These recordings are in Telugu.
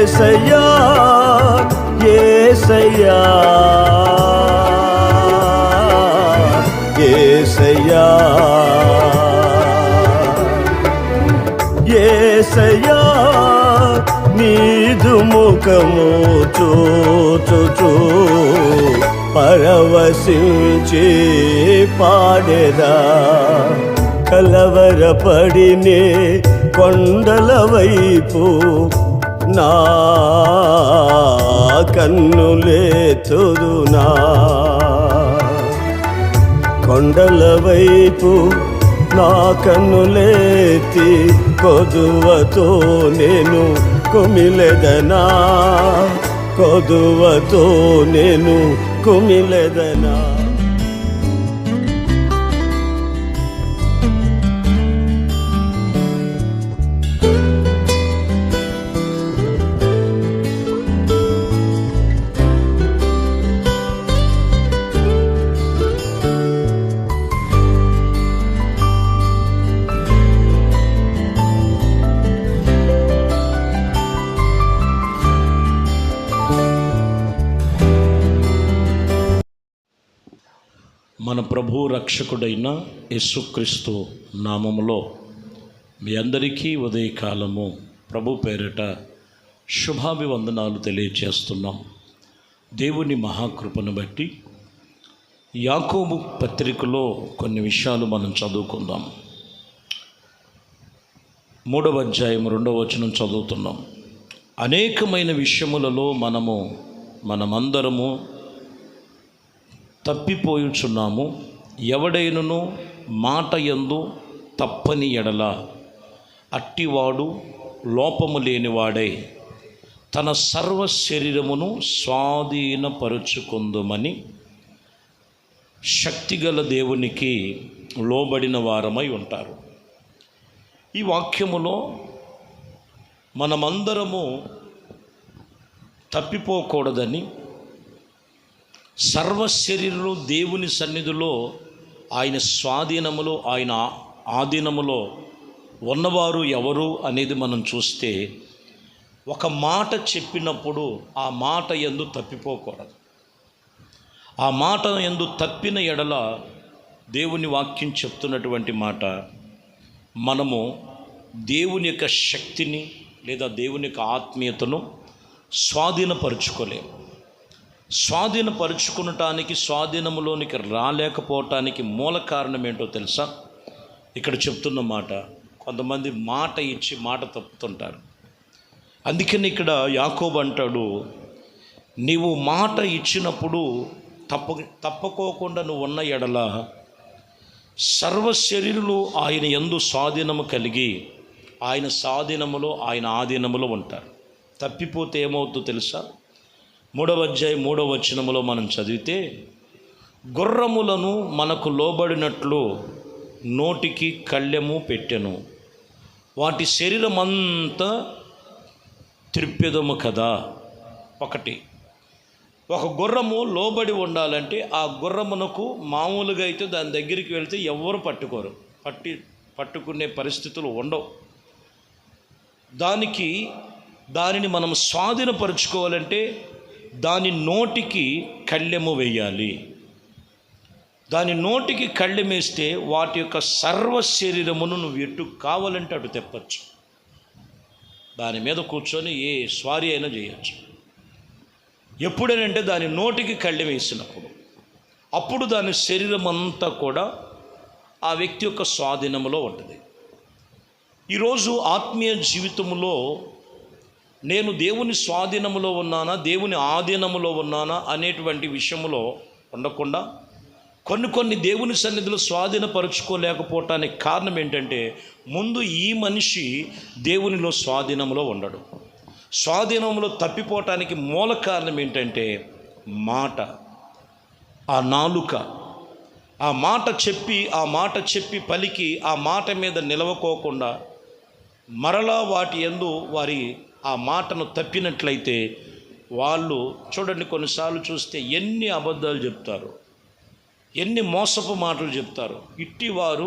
యేసయ్యా యేసయ్యా యేసయ్యా యేసయ్యా నీదు ముఖము చూచుచూ పరవశించి పాడెదా కలవరపడినే కొండల వైపు నా కన్నులెత్తుదునా కొండల వైపు నా కన్నులెత్తి కొదువతో నేను కుమిలెదనా కొదువతో నేను కుమిలెదనా. మన ప్రభు రక్షకుడైన యేసుక్రీస్తు నామములో మీ అందరికీ ఉదయకాలము ప్రభు పేరిట శుభాభివందనాలు తెలియచేస్తున్నాం. దేవుని మహాకృపను బట్టి యాకోబు పత్రికలో కొన్ని విషయాలు మనం చదువుకుందాం. 3వ అధ్యాయం 2వ వచనం చదువుతున్నాం. అనేకమైన విషయములలో మనమందరము తప్పిపోయుచున్నాము. ఎవడైనను మాట యందు తప్పని ఎడల అట్టివాడు లోపము లేనివాడై తన సర్వ శరీరమును స్వాధీనపరుచుకుందుమని శక్తిగల దేవునికి లోబడిన వారమై ఉంటారు. ఈ వాక్యములో మనమందరము తప్పిపోకూడదని, సర్వ శరీరులు దేవుని సన్నిధిలో ఆయన స్వాధీనములో ఆయన ఆధీనములో ఉన్నవారు ఎవరు అనేది మనం చూస్తే, ఒక మాట చెప్పినప్పుడు ఆ మాట యందు తప్పిపోకూడదు. ఆ మాట యందు తప్పిన ఎడల దేవుని వాక్యం చెప్తున్నటువంటి మాట, మనము దేవుని యొక్క శక్తిని లేదా దేవుని యొక్క ఆత్మీయతను స్వాధీనపరుచుకోలేము. స్వాధీనపరుచుకునటానికి, స్వాధీనములోనికి రాలేకపోవటానికి మూల కారణం ఏంటో తెలుసా? ఇక్కడ చెప్తున్న మాట, కొంతమంది మాట ఇచ్చి మాట తప్పుతుంటారు. అందుకని ఇక్కడ యాకోబు అంటాడు, నీవు మాట ఇచ్చినప్పుడు తప్పకోకుండా నువ్వు ఉన్న ఎడల సర్వ శరీరులు ఆయన యందు స్వాధీనము కలిగి ఆయన స్వాధీనములో ఆయన ఆధీనములో ఉంటారు. తప్పిపోతే ఏమవుతుందో తెలుసా? 3వ అధ్యాయం 3వ వచనములో మనం చదివితే, గుర్రములను మనకు లోబడినట్లు నోటికి కళ్ళెము పెట్టెను, వాటి శరీరమంతా త్రిప్పెదము కదా. ఒక గుర్రము లోబడి ఉండాలంటే ఆ గుర్రమునకు మామూలుగా అయితే దాని దగ్గరికి వెళ్తే ఎవరు పట్టుకోరు, పట్టుకునే పరిస్థితులు ఉండవు. దానిని మనం స్వాధీనపరుచుకోవాలంటే దాని నోటికి కళ్ళెము వేయాలి. దాని నోటికి కళ్ళెమేస్తే వాటి యొక్క సర్వ శరీరమును నువ్వు ఎటు కావాలంటే అటు తెప్పచ్చు. దాని మీద కూర్చొని ఏ స్వారీ అయినా చేయొచ్చు. ఎప్పుడనంటే దాని నోటికి కళ్ళెం వేసినప్పుడు, అప్పుడు దాని శరీరం అంతా కూడా ఆ వ్యక్తి యొక్క స్వాధీనంలో ఉంటుంది. ఈరోజు ఆత్మీయ జీవితంలో నేను దేవుని స్వాధీనములో ఉన్నానా, దేవుని ఆధీనములో ఉన్నానా అనేటువంటి విషయంలో ఉండకుండా కొన్ని దేవుని సన్నిధిలో స్వాధీనపరుచుకోలేకపోవటానికి కారణం ఏంటంటే, ముందు ఈ మనిషి దేవునిలో స్వాధీనంలో ఉండడు. స్వాధీనంలో తప్పిపోవటానికి మూల కారణం ఏంటంటే మాట, ఆ నాలుక. ఆ మాట చెప్పి పలికి ఆ మాట మీద నిలవకోకుండా మరలా వాటి యందు వారి ఆ మాటను తప్పినట్లయితే వాళ్ళు చూడండి, కొన్నిసార్లు చూస్తే ఎన్ని అబద్ధాలు చెప్తారు, ఎన్ని మోసపు మాటలు చెప్తారు. ఇట్టివారు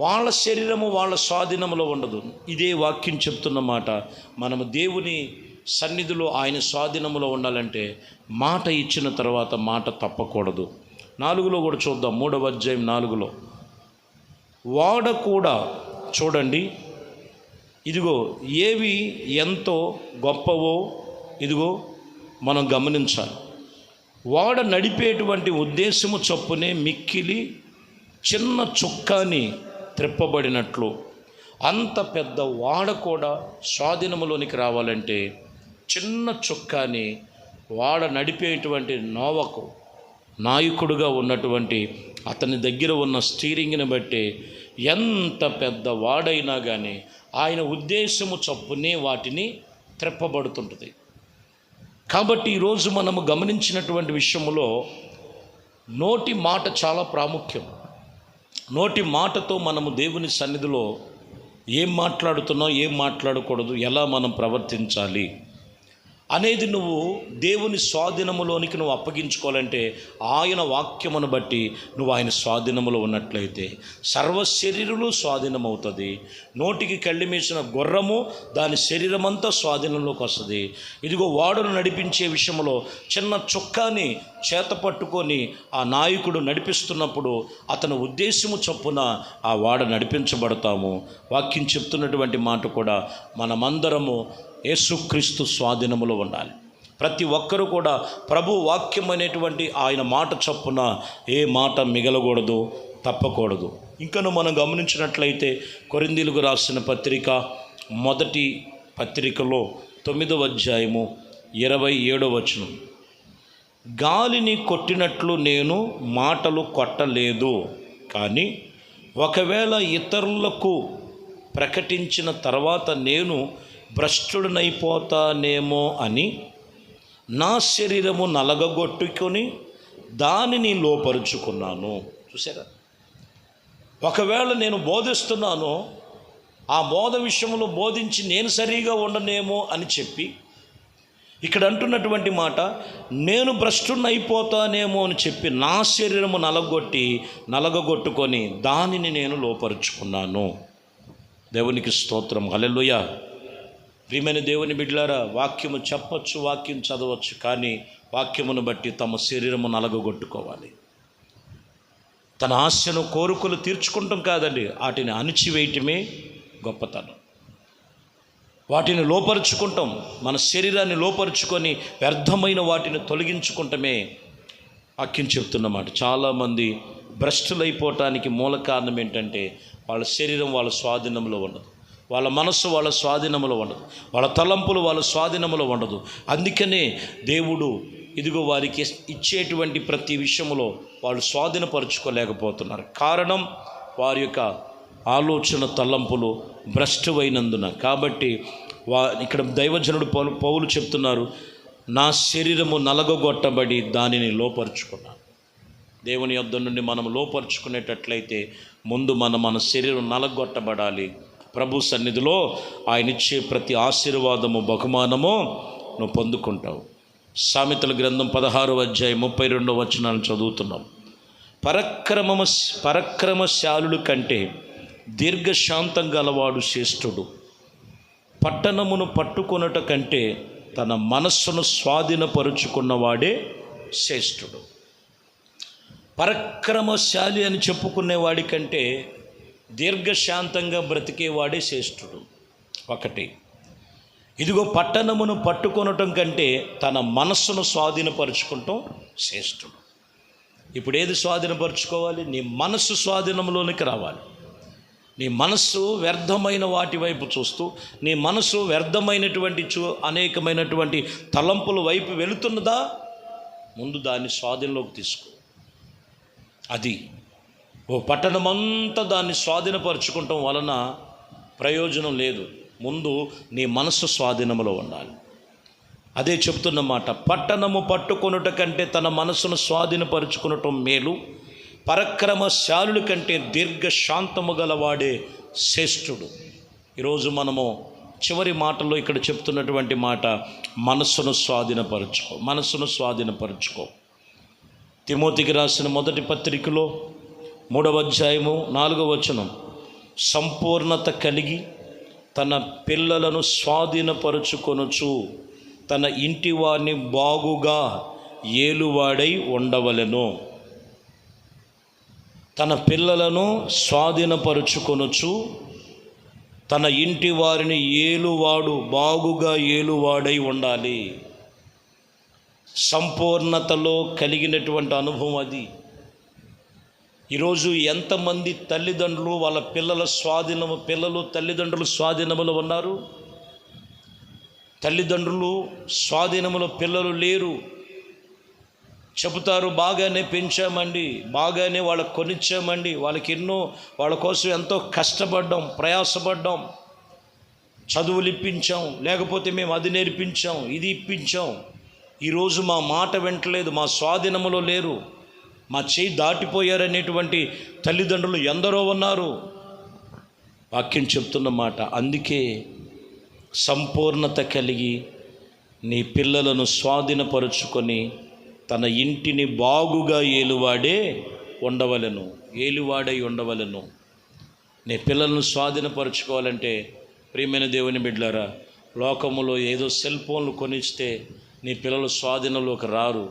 వాళ్ళ శరీరము వాళ్ళ స్వాధీనంలో ఉండదు. ఇదే వాక్యం చెప్తున్న మాట, మనము దేవుని సన్నిధిలో ఆయన స్వాధీనంలో ఉండాలంటే మాట ఇచ్చిన తర్వాత మాట తప్పకూడదు. 4లో కూడా చూద్దాం, 3వ అధ్యాయం 4లో. వాడ కూడా చూడండి, ఇదిగో ఏవి ఎంతో గొప్పవో ఇదిగో మనం గమనించాలి. వాడ నడిపేటువంటి ఉద్దేశము చొప్పునే మిక్కిలి చిన్న చుక్కాని త్రిప్పబడినట్లు అంత పెద్ద వాడ కూడా స్వాధీనములోనికి రావాలంటే చిన్న చుక్కాని వాడ నడిపేటువంటి నోవకు నాయకుడుగా ఉన్నటువంటి అతని దగ్గర ఉన్న స్టీరింగ్ని బట్టి ఎంత పెద్ద వాడైనా కానీ ఆయన ఉద్దేశము చొప్పునే వాటిని త్రెప్పబడుతుంటుంది. కాబట్టి ఈరోజు మనము గమనించినటువంటి విషయంలో నోటి మాట చాలా ప్రాముఖ్యం. నోటి మాటతో మనము దేవుని సన్నిధిలో ఏం మాట్లాడుతున్నాం, ఏం మాట్లాడకూడదు, ఎలా మనం ప్రవర్తించాలి అనేది నువ్వు దేవుని స్వాధీనములోనికి నువ్వు అప్పగించుకోవాలంటే ఆయన వాక్యమును బట్టి నువ్వు ఆయన స్వాధీనములో ఉన్నట్లయితే సర్వ శరీరులు స్వాధీనమవుతుంది. నోటికి కళ్ళి మీసిన గుర్రము దాని శరీరమంతా స్వాధీనంలోకి వస్తుంది. ఇదిగో వాడును నడిపించే విషయంలో చిన్న చుక్కాని చేత పట్టుకొని ఆ నాయకుడు నడిపిస్తున్నప్పుడు అతని ఉద్దేశము చొప్పున ఆ వాడ నడిపించబడతాము. వాక్యం చెప్తున్నటువంటి మాట కూడా మనమందరము యేసుక్రీస్తు స్వాధీనములో ఉండాలి. ప్రతి ఒక్కరూ కూడా ప్రభు వాక్యం అనేటువంటి ఆయన మాట చొప్పున ఏ మాట మిగలకూడదు, తప్పకూడదు. ఇంకను మనం గమనించినట్లయితే కొరింథీయులకు రాసిన పత్రిక మొదటి పత్రికలో 9వ అధ్యాయము 27వ వచనం, గాలిని కొట్టినట్లు నేను మాటలు కొట్టలేదు, కానీ ఒకవేళ ఇతరులకు ప్రకటించిన తర్వాత నేను భ్రష్టుడనైపోతానేమో అని నా శరీరము నలగగొట్టుకొని దానిని లోపరుచుకున్నాను. చూసారా, ఒకవేళ నేను బోధిస్తున్నానో ఆ బోధ విషయంలో బోధించి నేను సరిగా ఉండనేమో అని చెప్పి ఇక్కడ అంటున్నటువంటి మాట, నేను భ్రష్టుడనైపోతానేమో అని చెప్పి నా శరీరము నలగగొట్టుకొని దానిని నేను లోపరుచుకున్నాను. దేవునికి స్తోత్రం, హల్లెలూయా. ప్రియమైన దేవుని బిడ్డలారా, వాక్యము చెప్పచ్చు, వాక్యం చదవచ్చు, కానీ వాక్యమును బట్టి తమ శరీరము నలగగొట్టుకోవాలి. తన ఆశను కోరికలు తీర్చుకుంటాం కాదండి, వాటిని అణిచివేయటమే గొప్పతనం. వాటిని లోపరుచుకుంటాం, మన శరీరాన్ని లోపరుచుకొని వ్యర్థమైన వాటిని తొలగించుకుంటమే వాక్యం చెప్తున్నమాట. చాలామంది భ్రష్టులైపోవటానికి మూల కారణం ఏంటంటే వాళ్ళ శరీరం వాళ్ళ స్వాధీనంలో ఉండదు, వాళ్ళ మనస్సు వాళ్ళ స్వాధీనంలో ఉండదు, వాళ్ళ తలంపులు వాళ్ళ స్వాధీనంలో ఉండదు. అందుకనే దేవుడు ఇదిగో వారికి ఇచ్చేటువంటి ప్రతి విషయంలో వాళ్ళు స్వాధీనపరుచుకోలేకపోతున్నారు. కారణం వారి యొక్క ఆలోచన తలంపులు భ్రష్టువైనందున. కాబట్టి ఇక్కడ దైవజనుడు పౌలు చెప్తున్నారు, నా శరీరము నలగగొట్టబడి దానిని లోపరుచుకున్నాను. దేవుని యొద్ద నుండి మనం లోపరుచుకునేటట్లయితే ముందు మన శరీరం నలగొట్టబడాలి. ప్రభు సన్నిధిలో ఆయన ఇచ్చే ప్రతి ఆశీర్వాదము, బహుమానము నువ్వు పొందుకుంటావు. సామెతల గ్రంథం 16వ అధ్యాయం 32వ వచనాన్ని చదువుతున్నాం. పరక్రమశాలుడు కంటే దీర్ఘశాంతం గలవాడు శ్రేష్ఠుడు, పట్టణమును పట్టుకొనుట కంటే తన మనస్సును స్వాధీనపరుచుకున్నవాడే శ్రేష్ఠుడు. పరక్రమశాలి అని చెప్పుకునేవాడి కంటే దీర్ఘశాంతంగా బ్రతికేవాడే శ్రేష్ఠుడు. ఒకటి, ఇదిగో పట్టణమును పట్టుకొనటం కంటే తన మనస్సును స్వాధీనపరుచుకుంటాం శ్రేష్ఠుడు. ఇప్పుడు ఏది స్వాధీనపరుచుకోవాలి? నీ మనస్సు స్వాధీనంలోనికి రావాలి. నీ మనస్సు వ్యర్థమైన వాటి వైపు చూస్తూ, నీ మనస్సు వ్యర్థమైనటువంటి అనేకమైనటువంటి తలంపుల వైపు వెళుతున్నదా, ముందు దాన్ని స్వాధీనంలోకి తీసుకో. అది ఓ పట్టణమంతా దాన్ని స్వాధీనపరుచుకుంటాం వలన ప్రయోజనం లేదు. ముందు నీ మనస్సు స్వాధీనంలో ఉండాలి. అదే చెప్తున్నమాట, పట్టణము పట్టుకొనుట కంటే తన మనస్సును స్వాధీనపరుచుకునటం మేలు, పరక్రమశాలుల కంటే దీర్ఘశాంతము గలవాడే శ్రేష్ఠుడు. ఈరోజు మనము చివరి మాటల్లో ఇక్కడ చెప్తున్నటువంటి మాట, మనస్సును స్వాధీనపరుచుకో. తిమోతికి రాసిన మొదటి పత్రికలో 3వ అధ్యాయము 4వ వచనం, సంపూర్ణత కలిగి తన పిల్లలను స్వాధీనపరుచుకొనుచు తన ఇంటి వారిని బాగుగా ఏలువాడై ఉండవలెను. తన పిల్లలను స్వాధీనపరుచుకొనుచు తన ఇంటి వారిని బాగుగా ఏలువాడై ఉండాలి. సంపూర్ణతలో కలిగినటువంటి అనుభవం అది. ఈరోజు ఎంతమంది తల్లిదండ్రులు వాళ్ళ పిల్లలు తల్లిదండ్రులు స్వాధీనములో ఉన్నారు? తల్లిదండ్రులు స్వాధీనములో పిల్లలు లేరు. చెబుతారు, బాగానే పెంచామండి, బాగానే వాళ్ళకు కొనిచ్చామండి, వాళ్ళ కోసం ఎంతో కష్టపడ్డాం, ప్రయాసపడ్డాం, చదువులు ఇప్పించాం, లేకపోతే మేము అది నేర్పించాం, ఇది ఇప్పించాం. ఈరోజు మా మాట వింటలేదు, మా స్వాధీనములో లేరు, మా చేయి దాటిపోయారనేటువంటి తల్లిదండ్రులు ఎందరో ఉన్నారు. వాక్యం చెప్తున్న మాట. అందుకే సంపూర్ణత కలిగి నీ పిల్లలను స్వాధీనపరుచుకొని తన ఇంటిని బాగుగా ఏలువాడై ఉండవలెను. నీ పిల్లలను స్వాధీనపరుచుకోవాలంటే ప్రియమైన దేవుని బిడ్డలారా, లోకములో ఏదో సెల్ ఫోన్లు కొనిస్తే నీ పిల్లలు స్వాధీనంలోకి రారు.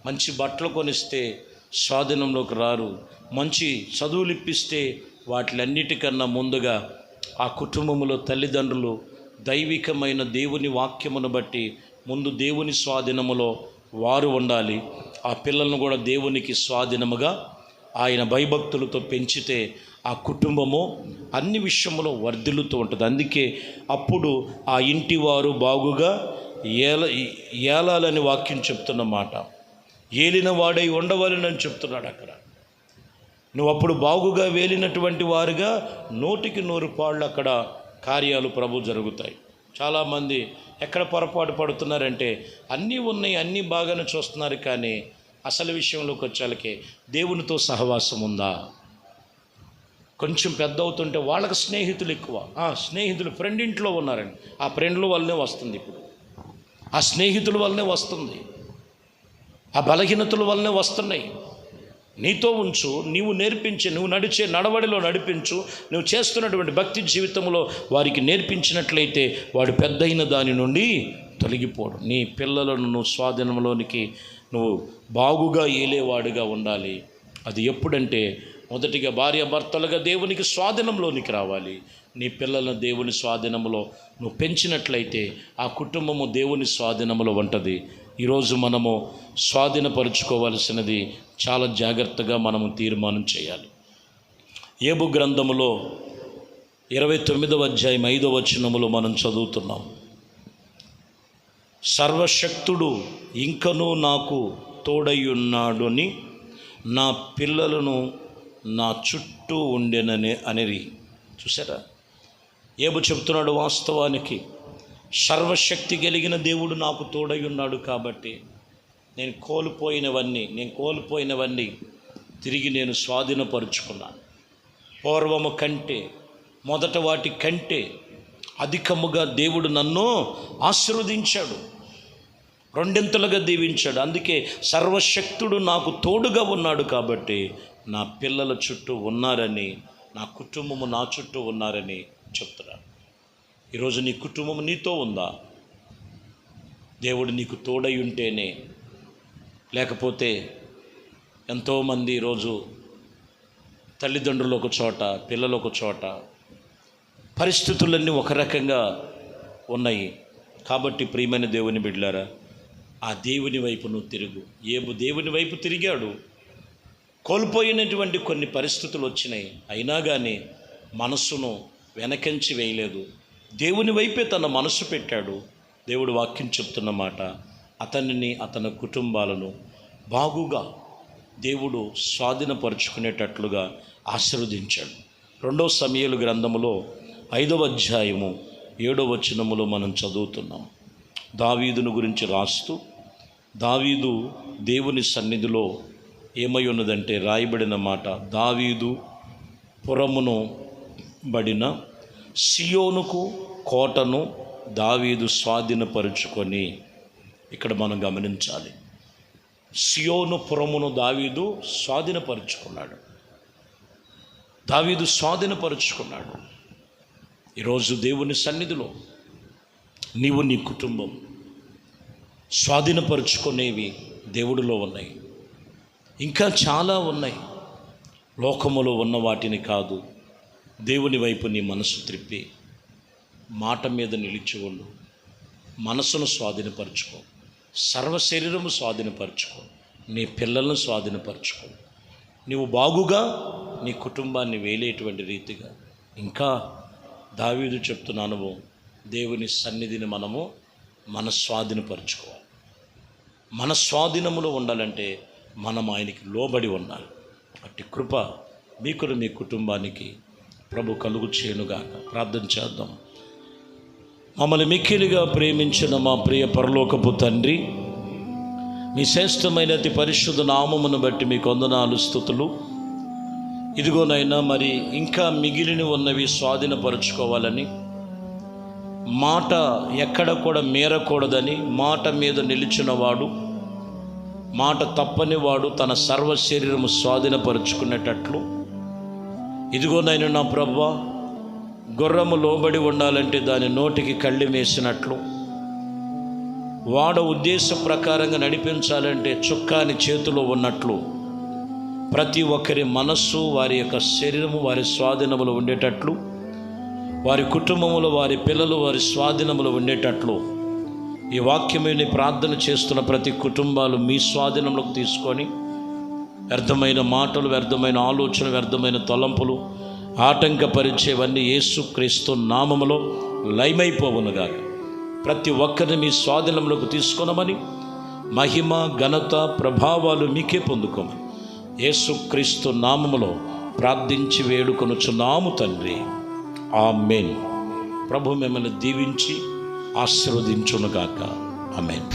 మంచి బట్టలు కొనిస్తే స్వాధీనంలోకి రారు. మంచి చదువులు ఇప్పిస్తే వాటిలన్నిటికన్నా ముందుగా ఆ కుటుంబంలో తల్లిదండ్రులు దైవికమైన దేవుని వాక్యమును బట్టి ముందు దేవుని స్వాధీనములో వారు ఉండాలి. ఆ పిల్లలను కూడా దేవునికి స్వాధీనముగా ఆయన భయభక్తులతో పెంచితే ఆ కుటుంబము అన్ని విషయంలో వర్ధిల్లుతూ ఉంటుంది. అందుకే అప్పుడు ఆ ఇంటి వారు బాగుగా ఏలాలని వాక్యం చెప్తున్నమాట. ఏలిన వాడై ఉండవాలని చెప్తున్నాడు అక్కడ. నువ్వు అప్పుడు బాగుగా వేలినటువంటి వారుగా 100కి 100 అక్కడ కార్యాలు ప్రభు జరుగుతాయి. చాలామంది ఎక్కడ పొరపాటు పడుతున్నారంటే అన్నీ ఉన్నాయి, అన్నీ బాగానే చూస్తున్నారు, కానీ అసలు విషయంలోకి వచ్చాలకే దేవునితో సహవాసం ఉందా? కొంచెం పెద్ద అవుతుంటే వాళ్ళకి స్నేహితులు ఎక్కువ. స్నేహితులు ఫ్రెండ్ ఇంట్లో ఉన్నారండి, ఆ ఫ్రెండ్ల వల్లనే వస్తుంది. ఇప్పుడు ఆ స్నేహితుల వల్లనే వస్తుంది, ఆ బలహీనతల వల్లనే వస్తున్నాయి. నీతో ఉంచు, నువ్వు నేర్పించి, నువ్వు నడిచే నడవడిలో నడిపించు, నువ్వు చేస్తున్నటువంటి భక్తి జీవితంలో వారికి నేర్పించినట్లయితే వాడు పెద్దయిన దాని నుండి తొలగిపోడు. నీ పిల్లలను నువ్వు స్వాధీనంలోనికి నువ్వు బాగుగా ఏలేవాడుగా ఉండాలి. అది ఎప్పుడంటే మొదటిగా భార్యాభర్తలుగా దేవునికి స్వాధీనంలోనికి రావాలి. నీ పిల్లలను దేవుని స్వాధీనంలో నువ్వు పెంచినట్లయితే ఆ కుటుంబము దేవుని స్వాధీనంలో ఉంటుంది. ఈరోజు మనము స్వాధీనపరుచుకోవాల్సినది చాలా జాగ్రత్తగా మనము తీర్మానం చేయాలి. యోబు గ్రంథములో 29వ అధ్యాయం 5వ వచనములో మనం చదువుతున్నాం. సర్వశక్తుడు ఇంకనూ నాకు తోడయ్యున్నాడు అని నా పిల్లలను నా చుట్టూ ఉండెనని చూసారా? యోబు చెప్తున్నాడు, వాస్తవానికి సర్వశక్తి కలిగిన దేవుడు నాకు తోడై ఉన్నాడు కాబట్టి నేను కోల్పోయినవన్నీ తిరిగి నేను స్వాధీనపరుచుకున్నాను. పూర్వము కంటే మొదట వాటి కంటే అధికముగా దేవుడు నన్ను ఆశీర్వదించాడు, రెండింతలుగా దీవించాడు. అందుకే సర్వశక్తుడు నాకు తోడుగా ఉన్నాడు కాబట్టి నా పిల్లల చుట్టూ ఉన్నారని, నా కుటుంబము నా చుట్టూ ఉన్నారని చెప్తున్నాడు. ఈరోజు నీ కుటుంబం నీతో ఉందా? దేవుడు నీకు తోడై ఉంటేనే. లేకపోతే ఎంతోమంది ఈరోజు తల్లిదండ్రులు ఒక చోట, పిల్లలు ఒక చోట, పరిస్థితులన్నీ ఒక రకంగా ఉన్నాయి. కాబట్టి ప్రియమైన దేవుని బిడ్డలారా, ఆ దేవుని వైపు నువ్వు తిరుగు. యోబు దేవుని వైపు తిరిగాడు. కోల్పోయినటువంటి కొన్ని పరిస్థితులు వచ్చినాయి, అయినా కానీ మనస్సును వెనకంచి వేయలేదు. దేవుని వైపే తన మనస్సు పెట్టాడు. దేవుడు వాక్యం చెప్తున్నమాట, అతనిని అతని కుటుంబాలను బాగుగా దేవుడు స్వాధీనపరుచుకునేటట్లుగా ఆశీర్వదించాడు. 2వ సమూయేలు గ్రంథములో 5వ అధ్యాయము 7వ వచనములో మనం చదువుతున్నాం. దావీదును గురించి రాస్తూ, దావీదు దేవుని సన్నిధిలో ఏమై ఉన్నదంటే రాయబడిన మాట, దావీదు పురమును బడిన సియోనుకు కోటను దావీదు స్వాధీనపరుచుకొని. ఇక్కడ మనం గమనించాలి, సియోను పురమును దావీదు స్వాధీనపరుచుకున్నాడు. ఈరోజు దేవుని సన్నిధిలో నీవు, నీ కుటుంబం స్వాధీనపరుచుకునేవి దేవుడిలో ఉన్నాయి. ఇంకా చాలా ఉన్నాయి. లోకములో ఉన్న వాటిని కాదు, దేవుని వైపు నీ మనసు త్రిప్పి మాట మీద నిలిచి ఉండు. మనసును స్వాధీనపరచుకో, సర్వ శరీరము స్వాధీనపరచుకో, నీ పిల్లలను స్వాధీనపరచుకో. నీవు బాగుగా నీ కుటుంబాన్ని వేలేటువంటి రీతిగా ఇంకా దావీదు చెప్తున్న అనుభవం, దేవుని సన్నిధిని మనము మన స్వాధీనపరచుకోవాలి. మన స్వాధీనములో ఉండాలంటే మనం ఆయనకి లోబడి ఉండాలి. అట్టి కృప మీకును మీ కుటుంబానికి ప్రభు కలుగు చేయనుగాక. ప్రార్థన చేద్దాం. మమ్మల్ని మిక్కిలిగా ప్రేమించిన మా ప్రియ పరలోకపు తండ్రి, మీ శ్రేష్టమైన అతి పరిశుద్ధ నామమును బట్టి మీకు వందనాలు, స్తుతులు. ఇదిగోనైనా మరి ఇంకా మిగిలిన ఉన్నవి స్వాధీనపరచుకోవాలని, మాట ఎక్కడ కూడా మీరకూడదని, మాట మీద నిలిచినవాడు, మాట తప్పని వాడు తన సర్వ శరీరము స్వాధీనపరుచుకునేటట్లు, ఇదిగోనైనా నా ప్రభువా, గుర్రము లోబడి ఉండాలంటే దాని నోటికి కళ్ళెం వేసినట్లు, వాడ ఉద్దేశ ప్రకారంగా నడిపించాలంటే చుక్కాని చేతిలో ఉన్నట్లు, ప్రతి ఒక్కరి మనస్సు వారి యొక్క శరీరము వారి స్వాధీనములో ఉండేటట్లు, వారి కుటుంబములో వారి పిల్లలు వారి స్వాధీనములో ఉండేటట్లు ఈ వాక్యమేని ప్రార్థన చేస్తున్న ప్రతి కుటుంబాలు మీ స్వాధీనంలోకి తీసుకొని వ్యర్థమైన మాటలు, వ్యర్థమైన ఆలోచన, వ్యర్థమైన తలంపులు, ఆటంకపరిచేవన్నీ యేసుక్రీస్తు నామములో లయమైపోవునుగాక. ప్రతి ఒక్కరిని మీ స్వాధీనంలోకి తీసుకొనమని, మహిమ ఘనత ప్రభావాలు మీకే పొందుకోమని యేసుక్రీస్తు నామములో ప్రార్థించి వేడుకొనుచున్నాము తండ్రి. ఆమేన్. ప్రభు మిమ్మల్ని దీవించి ఆశీర్వదించునుగాక. ఆమేన్.